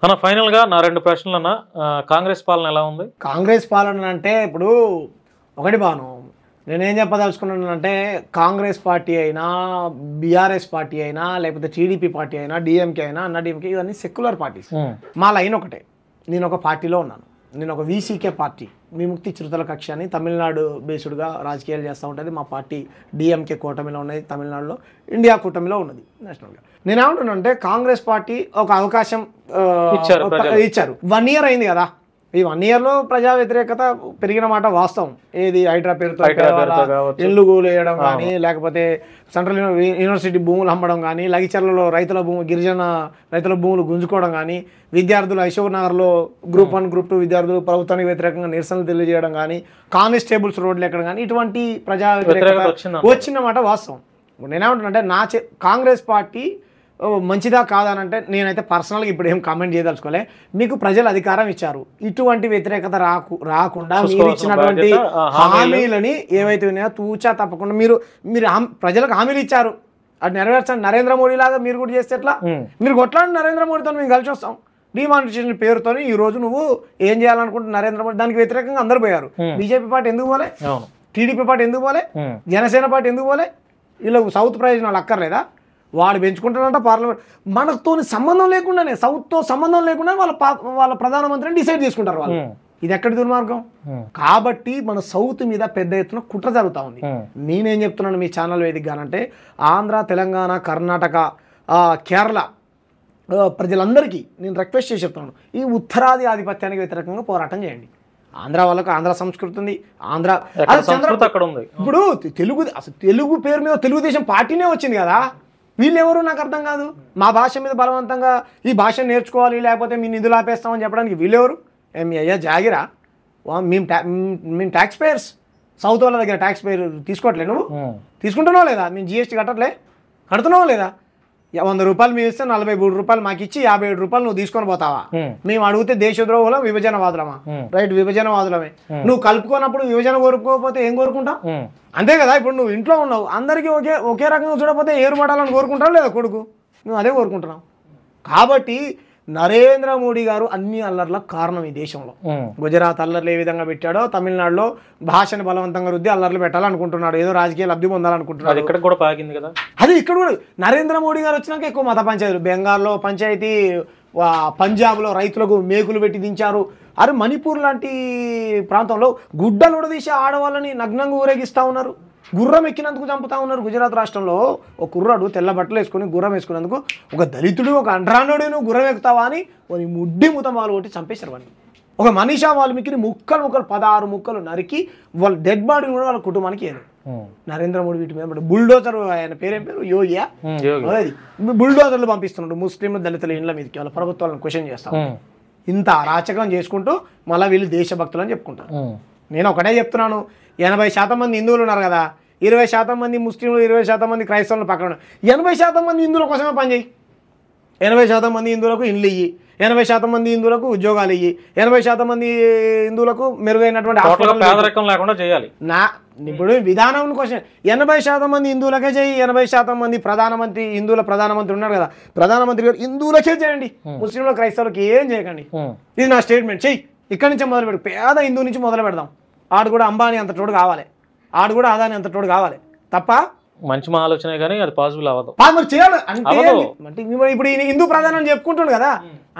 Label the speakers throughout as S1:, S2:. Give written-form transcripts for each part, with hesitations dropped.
S1: అన్న ఫైనల్ గా నా రెండు ప్రశ్నలు అన్న, కాంగ్రెస్ పాలన ఎలా ఉంది?
S2: కాంగ్రెస్ పాలన అంటే ఇప్పుడు ఒకటి బాను, నేనేం చెప్పదలుచుకున్నానంటే కాంగ్రెస్ పార్టీ అయినా, బీఆర్ఎస్ పార్టీ అయినా, లేకపోతే టీడీపీ పార్టీ అయినా, డిఎంకే అయినా, అన్నా డిఎంకే, ఇవన్నీ సెక్యులర్ పార్టీస్. మా లైన్ ఒకటే. నేను ఒక పార్టీలో ఉన్నాను. నేను ఒక వీసీకే పార్టీ, విముక్తి చిరుతల కక్ష అని తమిళనాడు బేస్డ్గా రాజకీయాలు చేస్తూ ఉంటుంది. మా పార్టీ డిఎంకే కూటమిలో ఉన్నది, తమిళనాడులో ఇండియా కూటమిలో ఉన్నది నేషనల్గా. నేనేమంటున్నానంటే కాంగ్రెస్ పార్టీ ఒక అవకాశం ఇచ్చారు. 1 year అయింది కదా. ఈ 1 yearలో ప్రజా వ్యతిరేకత పెరిగిన మాట వాస్తవం. ఏది హైడ్రా పేరుతో ఇల్లు వేయడం కానీ, లేకపోతే సెంట్రల్ యూనివర్సిటీ భూములు అమ్మడం కానీ, లగిచర్లలో రైతుల గిరిజన రైతుల భూములు గుంజుకోవడం కానీ, విద్యార్థులు అశోక్ నగర్లో గ్రూప్ 1 గ్రూప్ 2 విద్యార్థులు ప్రభుత్వానికి వ్యతిరేకంగా నిరసనలు తెలియజేయడం కానీ, కానిస్టేబుల్స్ రోడ్లు ఎక్కడం కానీ, ఇటువంటి ప్రజా వ్యతిరేకత వచ్చిన మాట వాస్తవం. నేనేమంటున్నానంటే కాంగ్రెస్ పార్టీ మంచిదా కాదనంటే నేనైతే పర్సనల్గా ఇప్పుడు ఏం కామెంట్ చేయదలుచుకోలే. మీకు ప్రజలు అధికారం ఇచ్చారు, ఇటువంటి వ్యతిరేకత రాకుండా మీరు ఇచ్చినటువంటి హామీలని ఏవైతే ఉన్నాయో తూచా తప్పకుండా మీరు ప్రజలకు హామీలు ఇచ్చారు, అది నెరవేర్చండి. నరేంద్ర మోడీ లాగా మీరు కూడా చేస్తే ఎట్లా? మీరు కొట్లాడి నరేంద్ర మోడీతో మేము కలిసి వస్తాం. డిమానిటైజేషన్ పేరుతో ఈ రోజు నువ్వు ఏం చేయాలనుకుంటున్న నరేంద్ర మోడీ దానికి వ్యతిరేకంగా అందరు పోయారు. బీజేపీ పార్టీ ఎందుకు పోలే? టీడీపీ పార్టీ ఎందుకు పోలే? జనసేన పార్టీ ఎందుకు పోలే? వీళ్ళకు సౌత్ ప్రయోజనాలు అక్కర్లేదా? వాడు పెంచుకుంటాడంట పార్లమెంట్. మనతో సంబంధం లేకుండానే, సౌత్తో సంబంధం లేకుండా వాళ్ళ ప్రధానమంత్రిని డిసైడ్ చేసుకుంటారు వాళ్ళు. ఇది ఎక్కడి దుర్మార్గం? కాబట్టి మన సౌత్ మీద పెద్ద ఎత్తున కుట్ర జరుగుతూ ఉంది. నేనేం చెప్తున్నాను మీ ఛానల్ వేదికగానంటే, ఆంధ్ర, తెలంగాణ, కర్ణాటక, కేరళ ప్రజలందరికీ నేను రిక్వెస్ట్ చేసి చెప్తున్నాను, ఈ ఉత్తరాది ఆధిపత్యానికి వ్యతిరేకంగా పోరాటం చేయండి. ఆంధ్ర వాళ్ళకు ఆంధ్ర సంస్కృతి ఉంది, ఆంధ్ర
S1: అక్కడ ఉంది.
S2: ఇప్పుడు తెలుగు పేరు మీద తెలుగుదేశం పార్టీనే వచ్చింది కదా. వీళ్ళెవరు నాకు అర్థం కాదు. మా భాష మీద బలవంతంగా ఈ భాష నేర్చుకోవాలి, లేకపోతే మీ నిధులు ఆపేస్తామని చెప్పడానికి వీళ్ళెవరు? మీ అయ్యా జాగిరా? మేము ట్యాక్స్ పేయర్స్. సౌత్ వాళ్ళ దగ్గర ట్యాక్స్ పేయర్ తీసుకోవట్లే, నువ్వు తీసుకుంటున్నావు లేదా? మేము జిఎస్టీ కడుతున్నావు లేదా? 100 రూపాయలు మేము ఇస్తే 43 రూపాయలు మాకు ఇచ్చి 57 రూపాయలు నువ్వు తీసుకొని పోతావా? మేము అడిగితే దేశద్రోహులం, విభజనవాదులమా? రైట్, విభజనవాదులమే. నువ్వు కలుపుకోనప్పుడు విభజన కోరుకోకపోతే ఏం కోరుకుంటావు? అంతే కదా. ఇప్పుడు నువ్వు ఇంట్లో ఉన్నావు, అందరికీ ఒకే రకంగా చూడకపోతే ఏరు పడాలని కోరుకుంటావు లేదా కొడుకు? నువ్వు అదే కోరుకుంటున్నావు. కాబట్టి నరేంద్ర మోడీ గారు అన్ని అల్లర్లకు కారణం ఈ దేశంలో. గుజరాత్ అల్లర్లు ఏ విధంగా పెట్టాడో, తమిళనాడులో భాషను బలవంతంగా రుద్ది అల్లర్లు పెట్టాలనుకుంటున్నాడు, ఏదో రాజకీయ లబ్ధి పొందాలనుకుంటున్నాడు.
S1: ఇక్కడ కూడా పాకింది కదా.
S2: అది ఇక్కడ కూడా నరేంద్ర మోడీ గారు వచ్చినాక ఎక్కువ మత పంచాయతీలు. బెంగాల్లో పంచాయతీ, పంజాబ్లో రైతులకు మేకులు పెట్టి దించారు. అరే మణిపూర్ లాంటి ప్రాంతంలో గుడ్డలు ఉడదీసి ఆడవాళ్ళని నగ్నంగా ఊరేగిస్తూ ఉన్నారు, గుర్రం ఎక్కినందుకు చంపుతా ఉన్నారు. గుజరాత్ రాష్ట్రంలో ఒక కుర్రాడు తెల్ల బట్టలు వేసుకొని గుర్రం వేసుకున్నందుకు ఒక దళితుడు, ఒక అండ్రానుడు నువ్వు గుర్రం ఎక్కుతావా అని వాని ముడ్డి ముతమాలు కొట్టి చంపేశారు వాడిని. ఒక మనీషా వాల్మీకిని ముక్కలు 16 ముక్కలు నరికి వాళ్ళ డెడ్ బాడీని కూడా వాళ్ళ కుటుంబానికి ఏది. నరేంద్ర మోడీ వీటి మీద బుల్డోజర్, ఆయన పేరేం పేరు, యోగియా, బుల్డోజర్లు పంపిస్తున్నాడు ముస్లింలు, దళితుల ఇండ్ల మీదకి వాళ్ళ ప్రభుత్వాలను క్వశ్చన్ చేస్తాం. ఇంత అరాచకం చేసుకుంటూ మళ్ళీ వీళ్ళు దేశభక్తులు అని చెప్పుకుంటారు. నేను ఒకటే చెప్తున్నాను, 80% మంది హిందువులు ఉన్నారు కదా, 20% మంది ముస్లింలు, 20% మంది క్రైస్తవులు పక్కన 80% మంది హిందువుల కోసమే పనిచేయి. 80% మంది హిందువులకు ఇండ్లు ఇయ్యి, 80% మంది హిందువులకు ఉద్యోగాలు ఇయ్యి, 80% మంది హిందువులకు మెరుగైనటువంటి
S1: పేదరికం లేకుండా చేయాలి.
S2: ఇప్పుడు విధానం కోసం 80% మంది హిందువులకే చేయి, 80% మంది హిందువుల ప్రధానమంత్రి ఉన్నాడు కదా, ప్రధానమంత్రి గారు హిందువులకే చేయండి, ముస్లింల క్రైస్తవులకి ఏం చేయకండి. ఇది నా స్టేట్మెంట్. చెయ్యి, ఇక్కడి నుంచే మొదలు పెడు, పేద హిందువు నుంచి మొదలు పెడదాం. ఆడు కూడా అంబానీ అంత తోడు కావాలి, ఆడు కూడా అదాని అంత తోడు కావాలి తప్ప
S1: మంచి ఆలోచన కానీ అది పాసిబుల్ అవ్వదు.
S2: మరి చేయాలి అంటే ఇప్పుడు ఈయన హిందూ ప్రధానం చెప్పుకుంటాడు కదా,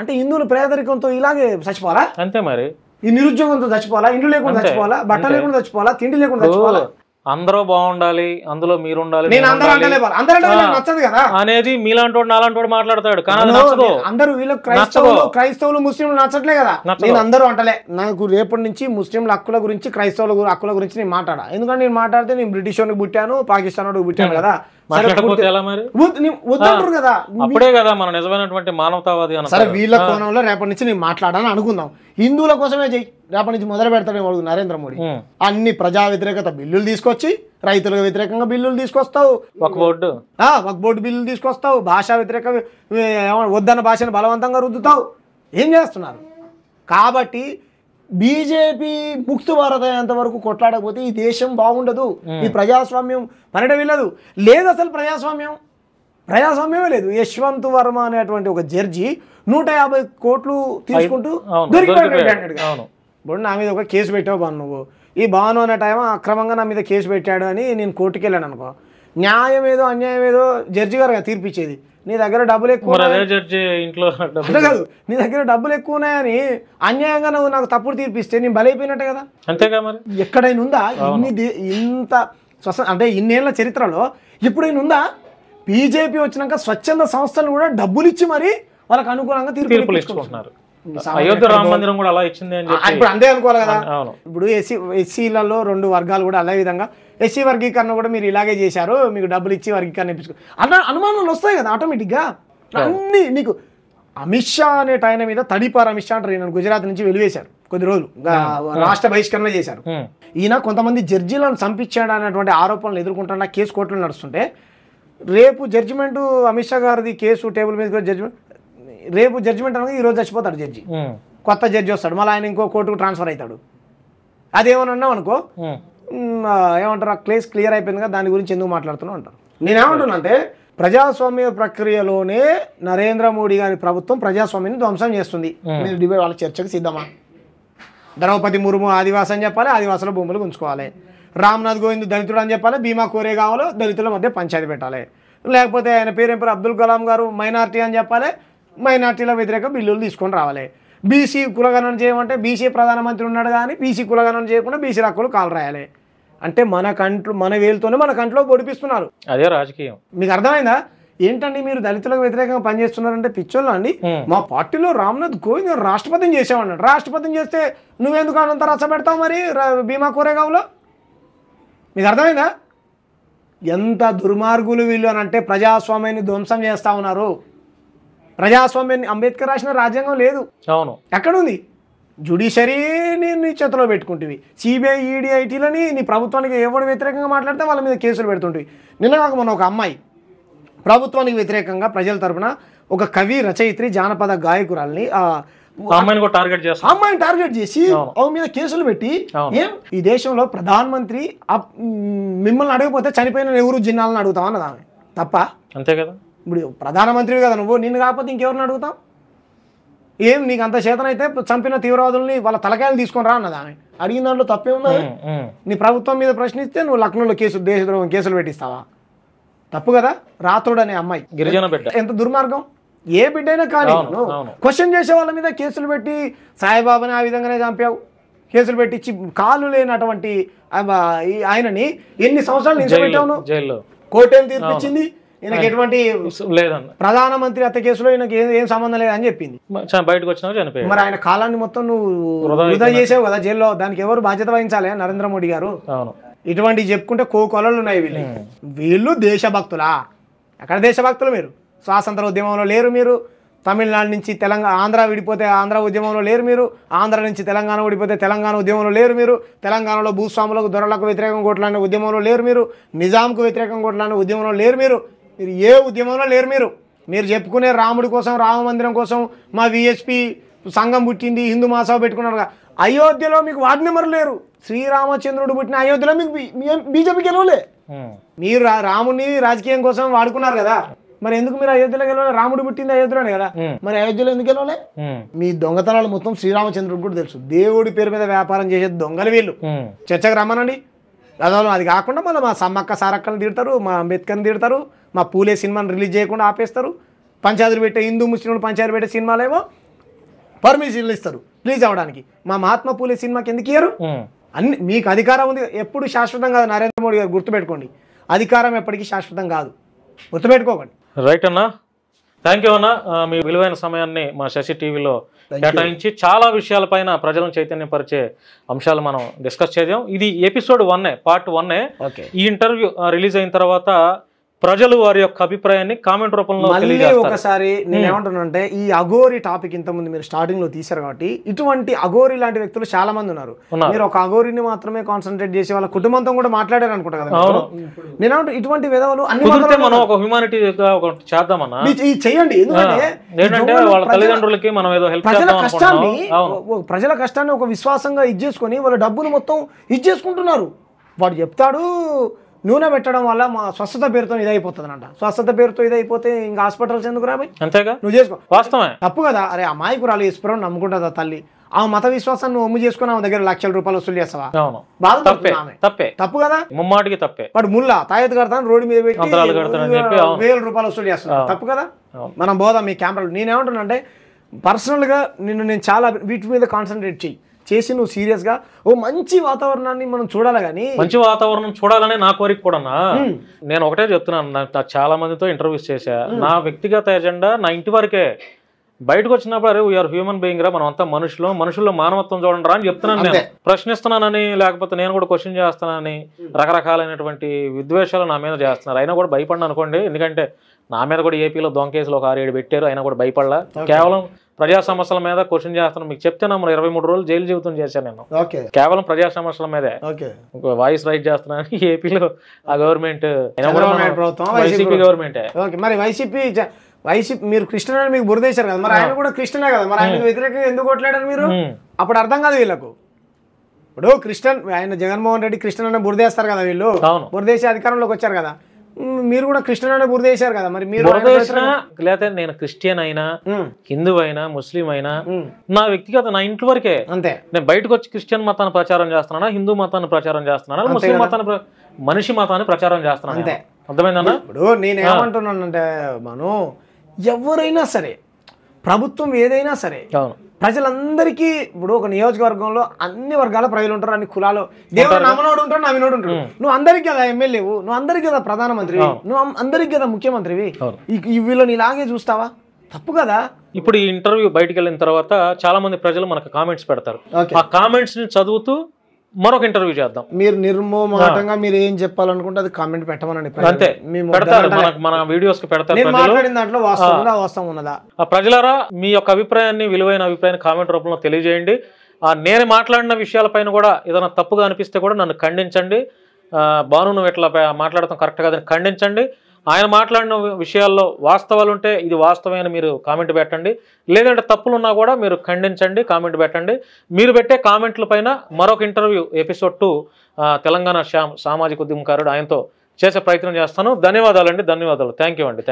S2: అంటే హిందువులు పేదరికంతో ఇలాగే చచ్చిపోవాలా?
S1: అంతే మరి.
S2: ఈ నిరుద్యోగంతో చచ్చిపోవాలా, ఇండ్లు లేకుండా చచ్చిపోవాలా, బట్టలు లేకుండా చచ్చిపోవాలా, తిండి లేకుండా చచ్చిపోవాలా?
S1: అందరూ బాగుండాలి, అందులో మీరు ఉండాలి,
S2: నేను అందరూ నచ్చదు కదా
S1: అనేది మీలాంటి వాడు నాలాంటి వాడు మాట్లాడతాడు. కానీ
S2: అందరూ వీళ్ళు క్రైస్తవులు ముస్లింలు నచ్చట్లే కదా. నేను అందరూ అంటలే, నాకు రేపటి నుంచి ముస్లింల హక్కుల గురించి, క్రైస్తవుల హక్కుల గురించి నేను మాట్లాడా. ఎందుకంటే నేను మాట్లాడితే నేను బ్రిటిష్ వాడికి పుట్టాను, పాకిస్తాన్ వాడికి పుట్టాను కదా, వద్దంటారు కదా.
S1: అప్పుడే కదా మన నిజమైనటువంటి మానవతావాది.
S2: సరే, వీళ్ళ కోణంలో రేపటి నుంచి నేను మాట్లాడాలని అనుకుందాం. హిందువుల కోసమే చెయ్యి, రేపటి నుంచి మొదలు పెడతాడు నరేంద్ర మోడీ. అన్ని ప్రజా వ్యతిరేకత బిల్లులు తీసుకొచ్చి, రైతులకు వ్యతిరేకంగా బిల్లులు తీసుకొస్తావు, వక్ఫ్ బోర్డు బిల్లులు తీసుకొస్తావు, భాషా వ్యతిరేక వద్దన్న భాషను బలవంతంగా రుద్దుతావు. ఏం చేస్తున్నారు? కాబట్టి బీజేపీ ముక్త భారత్ అయ్యేంత వరకు కొట్లాడకపోతే ఈ దేశం బాగుండదు, ఈ ప్రజాస్వామ్యం పనిట వెళ్ళదు. లేదు అసలు ప్రజాస్వామ్యం. ప్రజాస్వామ్యమే లేదు. యశ్వంత్ వర్మ అనేటువంటి ఒక జడ్జి 150 కోట్లు తీసుకుంటూ దొరికిపోయాడు. ఇప్పుడు నా మీద ఒక కేసు పెట్టావు బాను, నువ్వు ఈ భాను అనే టైం అక్రమంగా నా మీద కేసు పెట్టాడు అని నేను కోర్టుకి వెళ్ళాను అనుకో, న్యాయం ఏదో అన్యాయం ఏదో జడ్జి గారు తీర్పిచ్చేది. నీ దగ్గర డబ్బులు ఎక్కువ కాదు, నీ దగ్గర డబ్బులు ఎక్కువ ఉన్నాయని అన్యాయంగా నువ్వు నాకు తప్పుడు తీర్పిస్తే నేను బలైపోయినట్టే కదా.
S1: అంతేగా మరి.
S2: ఎక్కడైనా ఉందా ఇంత అంటే ఇన్నేళ్ల చరిత్రలో ఎప్పుడైనా ఉందా బీజేపీ వచ్చినాక స్వచ్ఛంద సంస్థలు కూడా డబ్బులు ఇచ్చి మరి వాళ్ళకి అనుకూలంగా తీర్పులు ఇచ్చుకుంటున్నారు.
S1: అయోధ్య రామ మందిరం కూడా అలా ఇచ్చింది అని చెప్పి
S2: ఇప్పుడు అంతే అనుకోవాలి కదా. ఇప్పుడు ఎస్సీలలో 2 వర్గాలు కూడా అదే విధంగా ఎస్సీ వర్గీకరణ కూడా మీరు ఇలాగే చేశారు, మీకు డబ్బులు ఇచ్చి వర్గీకరణ ఇప్పించుకో అలా అనుమానాలు వస్తాయి కదా ఆటోమేటిక్గా. అన్ని నీకు అమిత్ షా అనే టైం మీద తడిపారు అమిత్ షా అంటారు, ఈయన గుజరాత్ నుంచి వెలివేశారు, కొద్ది రోజులు రాష్ట్ర బహిష్కరణ చేశారు. ఈయన కొంతమంది జడ్జీలను చంపించాడు అనేటువంటి ఆరోపణలు ఎదుర్కొంటున్న కేసు కోర్టులో నడుస్తుంటే రేపు జడ్జిమెంట్ అమిత్ షా గారిది కేసు టేబుల్ మీద జడ్జిమెంట్, రేపు జడ్జిమెంట్ అనగా ఈరోజు చచ్చిపోతాడు జడ్జి, కొత్త జడ్జి వస్తాడు, మళ్ళీ ఆయన ఇంకో కోర్టుకు ట్రాన్స్ఫర్ అవుతాడు. అదేమన్నా అనుకో ఏమంటారు, ఆ కేసు క్లియర్ అయిపోయింది కదా దాని గురించి ఎందుకు మాట్లాడుతున్నావు అంటారు. నేనేమంటున్నా అంటే ప్రజాస్వామ్య ప్రక్రియలోనే నరేంద్ర మోడీ గారి ప్రభుత్వం ప్రజాస్వామ్యాన్ని ధ్వంసం చేస్తుంది. మీరు డిబేట్ వాళ్ళ చర్చకు సిద్ధమా? ద్రౌపది ముర్ము ఆదివాసి అని చెప్పాలి, ఆదివాసుల భూములు ఉంచుకోవాలి. రామ్నాథ్ కోవింద్ దళితుడు అని చెప్పాలి, భీమా కోరేగాంలో దళితుల మధ్య పంచాయతీ పెట్టాలి. లేకపోతే ఆయన పేరు అబ్దుల్ కలాం గారు మైనార్టీ అని చెప్పాలి, మైనార్టీల వ్యతిరేక బిల్లులు తీసుకొని రావాలి. బీసీ కులగణన చేయమంటే బీసీ ప్రధానమంత్రి ఉన్నాడు కానీ బీసీ కులగణన చేయకుండా బీసీ హక్కులు కాలు రాయాలి అంటే మన వేలుతోనే మన కంట్లో పొడిపిస్తున్నారు.
S1: అదే రాజకీయం. మీకు
S2: అర్థమైందా? ఏంటండి మీరు దళితులకు వ్యతిరేకంగా పనిచేస్తున్నారంటే పిచ్చోళ్ళు అండి. మా పార్టీలో రామ్నాథ్ కోవింద్ రాష్ట్రపతిని చేసామన్నాడు. రాష్ట్రపతిని చేస్తే నువ్వెందుకు అనంత రచ్చ పెడతావు మరి భీమా కోరేగాంలో? మీకు అర్థమైందా? ఎంత దుర్మార్గులు వీళ్ళు అని అంటే ప్రజాస్వామ్యాన్ని ధ్వంసం చేస్తా ఉన్నారు. ప్రజాస్వామ్యాన్ని అంబేద్కర్ రాసిన రాజ్యాంగం లేదు.
S1: అవును,
S2: ఎక్కడుంది? జ్యుడిషియరీని నీ చేతిలో పెట్టుకుంటువి, సిబిఐ ఈడీ ఐటీలని నీ ప్రభుత్వానికి ఎవరు వ్యతిరేకంగా మాట్లాడితే వాళ్ళ మీద కేసులు పెడుతుంటివి. నిన్న కాక మన ఒక అమ్మాయి ప్రభుత్వానికి వ్యతిరేకంగా ప్రజల తరపున ఒక కవి రచయిత్రి జానపద గాయకురాల్ని అమ్మాయిని టార్గెట్ చేసి ఆమె మీద కేసులు పెట్టి ఏం ఈ దేశంలో ప్రధానమంత్రి మిమ్మల్ని అడగకపోతే చనిపోయిన నెహ్రూ జిన్నాలని అడుగుతావు అన్నది ఆమె. తప్ప?
S1: అంతే కదా.
S2: ఇప్పుడు ప్రధానమంత్రి కదా నువ్వు, నిన్ను కాకపోతే ఇంకెవరిని అడుగుతావు? ఏం నీకు అంత చేతనైతే చంపిన తీవ్రవాదుల్ని వాళ్ళ తలకాయలు తీసుకొని రా అన్నది ఆమె. అడిగిన దాంట్లో తప్పే ఉందా? నీ ప్రభుత్వం మీద ప్రశ్నిస్తే నువ్వు లక్నోలో దేశద్రోహం కేసులు పెట్టిస్తావా? తప్పు కదా. రాత్రుడు అనే అమ్మాయి
S1: గిరిజన బిడ్డ, ఎంత
S2: దుర్మార్గం. ఏ బిడ్డైనా కానీ క్వశ్చన్ చేసే వాళ్ళ మీద కేసులు పెట్టి సాయిబాబాని ఆ విధంగానే చంపావు, కేసులు పెట్టించి కాళ్ళు లేనటువంటి ఆయనని ఎన్ని సంవత్సరాలు నిలిచిపెట్టావు?
S1: జైల్లో
S2: కోర్టు ఏం తీర్పిచ్చింది? ఈయనకి ఎటువంటి లేదన్న, ప్రధానమంత్రి హత్య కేసులో ఈయనకి ఏం సంబంధం లేదని చెప్పింది.
S1: బయటకు వచ్చినా చనిపోయాడు.
S2: మరి ఆయన కాలాన్ని మొత్తం నువ్వు వృధా చేసావు కదా జైల్లో. దానికి ఎవరు బాధ్యత వహించాలి? నరేంద్ర మోడీ గారు. ఇటువంటివి చెప్పుకుంటే కోకొలలు ఉన్నాయి. వీళ్ళు దేశభక్తులా? ఎక్కడ దేశభక్తులు? మీరు స్వాతంత్ర ఉద్యమంలో లేరు, మీరు తమిళనాడు నుంచి తెలంగాణ ఆంధ్ర విడిపోతే ఆంధ్ర ఉద్యమంలో లేరు, మీరు ఆంధ్ర నుంచి తెలంగాణ విడిపోతే తెలంగాణ ఉద్యమంలో లేరు, మీరు తెలంగాణలో భూస్వాములకు దొరలకు వ్యతిరేకంగా కొట్లాడిన ఉద్యమంలో లేరు, మీరు నిజాంకు వ్యతిరేకంగా కొట్లాడిన ఉద్యమంలో లేరు, మీరు ఏ ఉద్యమంలో లేరు. మీరు చెప్పుకునే రాముడి కోసం, రామ మందిరం కోసం మా విహెచ్పి సంఘం పుట్టింది, హిందూ మహాసభ పెట్టుకున్నారు. అయోధ్యలో మీకు వార్డు మెంబర్ లేరు. శ్రీరామచంద్రుడు పుట్టిన అయోధ్యలో మీకు బీజేపీ గెలవలే. మీరు రాముడిని రాజకీయం కోసం వాడుకున్నారు కదా, మరి ఎందుకు మీరు అయోధ్యలో గెలవలే? రాముడు పుట్టింది అయోధ్యలోనే కదా, మరి అయోధ్యలో ఎందుకు గెలవలే? మీ దొంగతనాలు మొత్తం శ్రీరామచంద్రుడికి కూడా తెలుసు. దేవుడి పేరు మీద వ్యాపారం చేసే దొంగలు వీళ్ళు. చర్చకు రమ్మనండి. అది కాకుండా మళ్ళీ మా సమ్మక్క సారక్కని తిడతారు, మా అంబేద్కర్ని తిడతారు, మా పూలే సినిమాని రిలీజ్ చేయకుండా ఆపేస్తారు. పంచాయతీలు పెట్టే హిందూ ముస్లింలు పంచాయతీ పెట్టే సినిమాలేమో పర్మిషన్లు ఇస్తారు రిలీజ్ అవ్వడానికి. మా మహాత్మా పూలే సినిమాకి ఎందుకు ఇయ్యరు? అన్ని మీకు అధికారం ఉంది. ఎప్పుడు శాశ్వతం కాదు. నరేంద్ర మోడీ గారు గుర్తుపెట్టుకోండి, అధికారం ఎప్పటికీ శాశ్వతం కాదు. గుర్తుపెట్టుకోకండి.
S1: రైట్ అన్న, థ్యాంక్ యూ అన్న. మీ విలువైన సమయాన్ని మా శశి టీవీలో కేటాయించి చాలా విషయాలపైన ప్రజలను చైతన్యపరిచే అంశాలు మనం డిస్కస్ చేద్దాం. ఇది ఎపిసోడ్ 1, పార్ట్ 1. ఈ ఇంటర్వ్యూ రిలీజ్ అయిన తర్వాత ప్రజలు వారి యొక్క అభిప్రాయాన్ని కామెంట్ రూపంలో
S2: ఒకసారి నేను ఏమంటున్నానంటే, ఈ అఘోరి టాపిక్ ఇంతకుముందు మీరు స్టార్టింగ్ లో తీశారు కాబట్టి ఇటువంటి అఘోరి లాంటి వ్యక్తులు చాలా మంది ఉన్నారు. మీరు ఒక అఘోరిని మాత్రమే కాన్సన్ట్రేట్ చేసి వాళ్ళ కుటుంబంతో కూడా మాట్లాడారు అనుకుంటా కదా. నేను ఇటువంటి విధవలు అన్ని
S1: మనం ఒక హ్యూమానిటీ చేద్దామన్నా
S2: చెయ్యండి. ఎందుకంటే
S1: వాళ్ళ తల్లిదండ్రులకి మనం ఏదో హెల్ప్
S2: ప్రజల కష్టాన్ని ఒక విశ్వాసంగా ఇచ్చేసుకొని వాళ్ళ డబ్బులు మొత్తం ఇచ్చేసుకుంటున్నారు. వాడు చెప్తాడు నూనె పెట్టడం వల్ల మా స్వస్థత పేరుతో ఇదైపోతుందంట. స్వస్థత పేరుతో ఇదైపోతే ఇంకా హాస్పిటల్స్ ఎందుకు రాబాయి?
S1: అంతేగా,
S2: నువ్వు చేసుకో.
S1: వాస్తవమే.
S2: తప్పు కదా. అరే అమాయకురాలు ఈశ్వరం నమ్ముకుంటుందా తల్లి? ఆ మత విశ్వాసాన్ని నువ్వు ఒమ్ము చేసుకుని ఆమె దగ్గర లక్షల రూపాయలు వసూలు చేస్తావా?
S1: తప్పే,
S2: తప్పు కదా,
S1: ముమ్మాటికి తప్పే.
S2: వాడు ముల్లా తాయెత్తు కడతాను రోడ్డు మీద పెట్టి ₹1000 వసూలు చేస్తున్నాడు. తప్పు కదా. మనం పోదాం మీ కెమెరాలు. నేనేమంటున్నా అంటే పర్సనల్గా నేను చాలా వీటి మీద కాన్సన్ట్రేట్ చేసి నువ్వు సీరియస్గా ఓ మంచి వాతావరణాన్ని మనం చూడాలి. కానీ
S1: మంచి వాతావరణం చూడాలనే నా కోరిక కూడా. నేను ఒకటే చెప్తున్నాను, నాకు చాలా మందితో ఇంటర్వ్యూస్ చేశా. నా వ్యక్తిగత ఎజెండా నా ఇంటి వరకే. బయటకు వచ్చినప్పుడు అరే వీఆర్ హ్యూమన్ బీయింగ్ రా, మనం అంతా మనుషుల్లో మానవత్వం చూడండి రా అని చెప్తున్నాను. నేను ప్రశ్నిస్తున్నానని లేకపోతే నేను కూడా క్వశ్చన్ చేస్తున్నానని రకరకాలైనటువంటి విద్వేషాలు నా మీద చేస్తున్నారు. అయినా కూడా భయపడిన అనుకోండి, ఎందుకంటే నా మీద కూడా ఏపీలో దొంగ కేసులు ఒక 6-7 పెట్టారు. అయినా కూడా భయపడలా. కేవలం ప్రజా సమస్యల మీద క్వశ్చన్ చేస్తున్నాను. మీకు చెప్తే నమ్మరు, 23 రోజులు జైలు జీవితం చేశాను నేను కేవలం ప్రజా సమస్యల మీదే. వాయిస్ రైట్ చేస్తున్నాను. ఏపీలో ఆ గవర్నమెంట్ వైసీపీ గవర్నమెంటే.
S2: మరి వైసీపీ మీరు కృష్ణ మీకు బురదేశారు కదా, మరి ఆయన కూడా కృష్ణనే కదా, మరి ఆయనకు వ్యతిరేకంగా ఎందుకు కొట్టలేడారు మీరు? అప్పుడు అర్థం కాదు వీళ్ళకు. ఇప్పుడు ఆయన జగన్మోహన్ రెడ్డి కృష్ణ అనే బురదేస్తారు కదా వీళ్ళు, బురదేశీ అధికారంలోకి వచ్చారు కదా, మీరు కూడా కృష్ణ అనే బురదేశారు కదా. మరి మీరు
S1: లేకపోతే నేను క్రిస్టియన్ అయినా, హిందూ అయినా, ముస్లిం అయినా నా వ్యక్తిగత నా ఇంటి వరకే.
S2: అంతే.
S1: నేను బయటకు వచ్చి క్రిస్టియన్ మతాన్ని ప్రచారం చేస్తున్నానా, హిందూ మతాన్ని ప్రచారం చేస్తున్నానా, ముస్లిం మతాన్ని మనిషి మతాన్ని ప్రచారం చేస్తున్నాను. అంతే. అర్థమైందన్నా?
S2: ఇప్పుడు నేనేమంటున్నానంటే మనం ఎవరైనా సరే, ప్రభుత్వం ఏదైనా సరే, ప్రజలందరికీ ఇప్పుడు ఒక నియోజకవర్గంలో అన్ని వర్గాల ప్రజలు ఉంటారు, అన్ని కులాలు, దేవుడు నమ్మనోడు ఉంటాడు, నమ్మినోడు ఉంటాడు. నువ్వు అందరికి కదా ఎమ్మెల్యేవు, నువ్వు అందరికి కదా ప్రధానమంత్రివి, నువ్వు అందరికి కదా ముఖ్యమంత్రివి. వీళ్ళని ఇలాగే చూస్తావా? తప్పు కదా.
S1: ఇప్పుడు ఈ ఇంటర్వ్యూ బయటకు వెళ్ళిన తర్వాత చాలా మంది ప్రజలు మనకు కామెంట్స్ పెడతారు. ఆ కామెంట్స్ ని చదువుతూ మరొక ఇంటర్వ్యూ చేద్దాం.
S2: మీరు నిర్మోహమాటంగా మీరు ఏం చెప్పాలనుకుంటే అది కామెంట్ పెట్టమనండి.
S1: అంతే, మన వీడియోస్ కి పెడతారు.
S2: దాంట్లో వాస్తవం ఉన్నదా?
S1: ప్రజలారా, మీ యొక్క అభిప్రాయాన్ని, విలువైన అభిప్రాయాన్ని కామెంట్ రూపంలో తెలియజేయండి. నేను మాట్లాడిన విషయాలపైన కూడా ఏదైనా తప్పుగా అనిపిస్తే కూడా నన్ను ఖండించండి. భాను నువ్వు ఇట్లా మాట్లాడటం కరెక్ట్ కాదని ఖండించండి. ఆయన మాట్లాడిన విషయాల్లో వాస్తవాలు ఉంటే ఇది వాస్తవమే అని మీరు కామెంట్ పెట్టండి. లేదంటే తప్పులు ఉన్నా కూడా మీరు ఖండించండి, కామెంట్ పెట్టండి. మీరు పెట్టే కామెంట్ల పైన మరొక ఇంటర్వ్యూ ఎపిసోడ్ 2 తెలంగాణ సామాజిక ఉద్యమకారుడు ఆయనతో చేసే ప్రయత్నం చేస్తాను. ధన్యవాదాలండి. థ్యాంక్ యూ అండి.